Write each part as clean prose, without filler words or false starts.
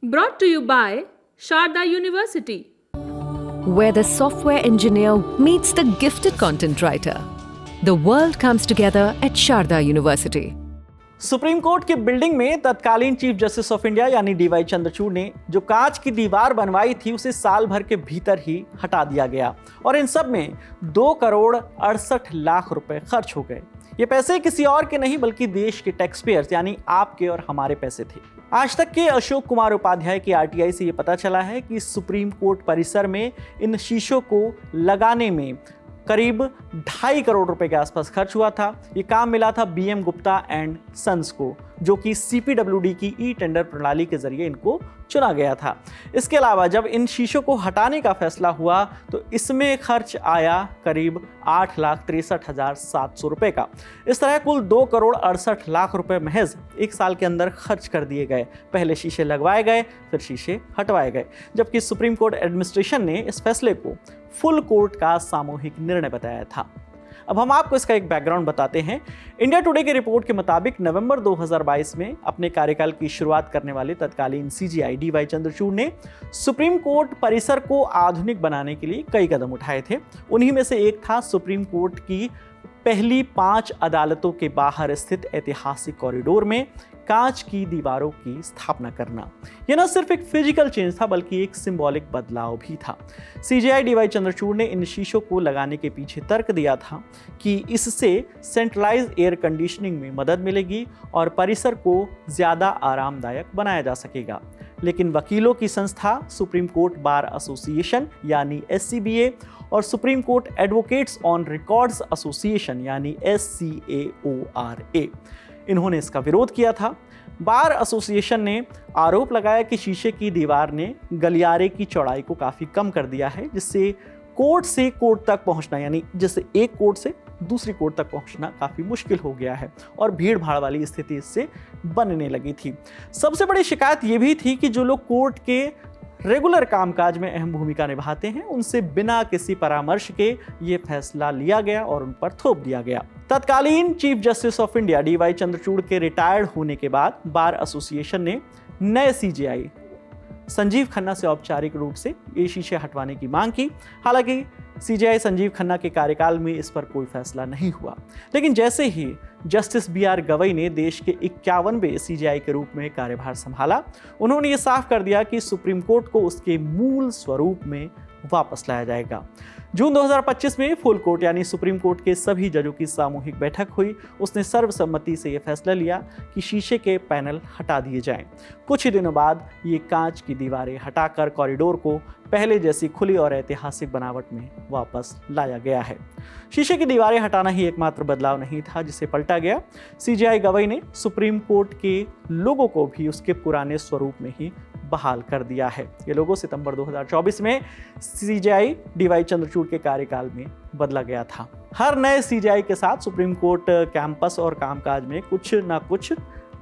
Brought to you by Sharda University, where the software engineer meets the gifted content writer. The world comes together at Sharda University. Supreme court की building में तत्कालीन chief justice of India यानी D Y Chandrachud ने जो कांच की दीवार बनवाई थी उसे साल भर के भीतर ही हटा दिया गया और इन सब में 2,68,00,000 रुपए खर्च हो गए। ये पैसे किसी और के नहीं बल्कि देश के टैक्स पेयर्स यानी आपके और हमारे पैसे थे। आज तक के अशोक कुमार उपाध्याय की आरटीआई से ये पता चला है कि सुप्रीम कोर्ट परिसर में इन शीशों को लगाने में करीब 2.5 करोड़ रुपए के आसपास खर्च हुआ था। ये काम मिला था बीएम गुप्ता एंड सन्स को, जो कि सीपीडब्ल्यूडी की ई टेंडर प्रणाली के जरिए इनको चुना गया था। इसके अलावा जब इन शीशों को हटाने का फैसला हुआ तो इसमें खर्च आया करीब 8,63,700 रुपए का। इस तरह कुल 2,68,00,000 रुपए महज एक साल के अंदर खर्च कर दिए गए। पहले शीशे लगवाए गए, फिर शीशे हटवाए गए, जबकि सुप्रीम कोर्ट एडमिनिस्ट्रेशन ने इस फैसले को फुल कोर्ट का सामूहिक निर्णय बताया था। अब हम आपको इसका एक बैकग्राउंड बताते हैं। इंडिया टुडे की रिपोर्ट के मुताबिक नवंबर 2022 में अपने कार्यकाल की शुरुआत करने वाले तत्कालीन सीजेआई डीवाई चंद्रचूड़ ने सुप्रीम कोर्ट परिसर को आधुनिक बनाने के लिए कई कदम उठाए थे। उन्हीं में से एक था सुप्रीम कोर्ट की पहली 5 अदालतों के बाहर स्थित ऐतिहासिक कॉरिडोर में कांच की दीवारों की स्थापना करना। यह न सिर्फ एक फिजिकल चेंज था बल्कि एक सिंबॉलिक बदलाव भी था। सीजेआई डीवाई चंद्रचूड़ ने इन शीशों को लगाने के पीछे तर्क दिया था कि इससे सेंट्रलाइज एयर कंडीशनिंग में मदद मिलेगी और परिसर को ज्यादा आरामदायक बनाया जा सकेगा। लेकिन वकीलों की संस्था सुप्रीम कोर्ट बार एसोसिएशन यानी SCBA और supreme court advocates on records association यानी SCAORA, इन्होंने इसका विरोध किया था। बार एसोसिएशन ने आरोप लगाया कि शीशे की दीवार ने गलियारे की चौड़ाई को काफ़ी कम कर दिया है, जिससे कोर्ट से कोर्ट तक पहुंचना यानी जैसे एक कोर्ट से दूसरी कोर्ट तक पहुंचना काफ़ी मुश्किल हो गया है और भीड़ भाड़ वाली स्थिति इससे बनने लगी थी। सबसे बड़ी शिकायत ये भी थी कि जो लोग कोर्ट के रेगुलर कामकाज में अहम भूमिका निभाते हैं उनसे बिना किसी परामर्श के ये फैसला लिया गया और उन पर थोप दिया गया। तत्कालीन chief justice of India D Y Chandrachud के रिटायर्ड होने के बाद बार एसोसिएशन ने नए सीजेआई संजीव खन्ना से औपचारिक रूप से ये शीशे हटवाने की मांग की। हालांकि सीजेआई संजीव खन्ना के कार्यकाल में इस पर कोई फैसला नहीं हुआ, लेकिन जैसे ही जस्टिस BR गवई ने देश के 51वें सीजेआई के रूप में कार्यभार संभाला, उन्होंने ये साफ कर दिया कि सुप्रीम कोर्ट को उसके मूल स्वरूप में वापस लाया जाएगा। जून 2025 में फुल कोर्ट यानी सुप्रीम कोर्ट के सभी जजों की सामूहिक बैठक हुई। उसने सर्वसम्मति से यह फैसला लिया कि शीशे के पैनल हटा दिए जाएं। कुछ ही दिनों बाद ये कांच की दीवारें हटाकर कॉरिडोर को पहले जैसी खुली और ऐतिहासिक बनावट में वापस लाया गया है। शीशे की दीवारें हटाना ही एकमात्र बदलाव नहीं था जिसे पलटा गया। सीजेआई गवई ने सुप्रीम कोर्ट के लोगों को भी उसके पुराने स्वरूप में ही बहाल कर दिया है। ये लोगो सितंबर 2024 में सीजेआई डीवाई चंद्रचूड़ के कार्यकाल में बदला गया था। हर नए सीजेआई के साथ सुप्रीम कोर्ट कैंपस और कामकाज में कुछ ना कुछ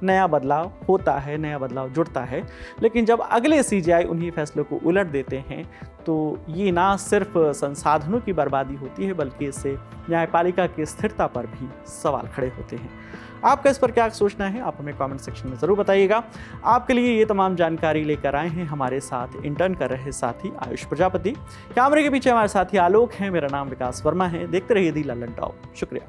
नया बदलाव होता है, नया बदलाव जुड़ता है। लेकिन जब अगले सीजेआई उन्हीं फैसलों को उलट देते हैं तो ये ना सिर्फ संसाधनों की बर्बादी होती है बल्कि इससे न्यायपालिका की स्थिरता पर भी सवाल खड़े होते हैं। आपका इस पर क्या सोचना है आप हमें कमेंट सेक्शन में ज़रूर बताइएगा। आपके लिए ये तमाम जानकारी लेकर आए हैं हमारे साथ इंटर्न कर रहे साथी आयुष प्रजापति। कैमरे के पीछे हमारे साथी आलोक हैं। मेरा नाम विकास वर्मा है। देखते रहिए दी लल्लन टॉप। शुक्रिया।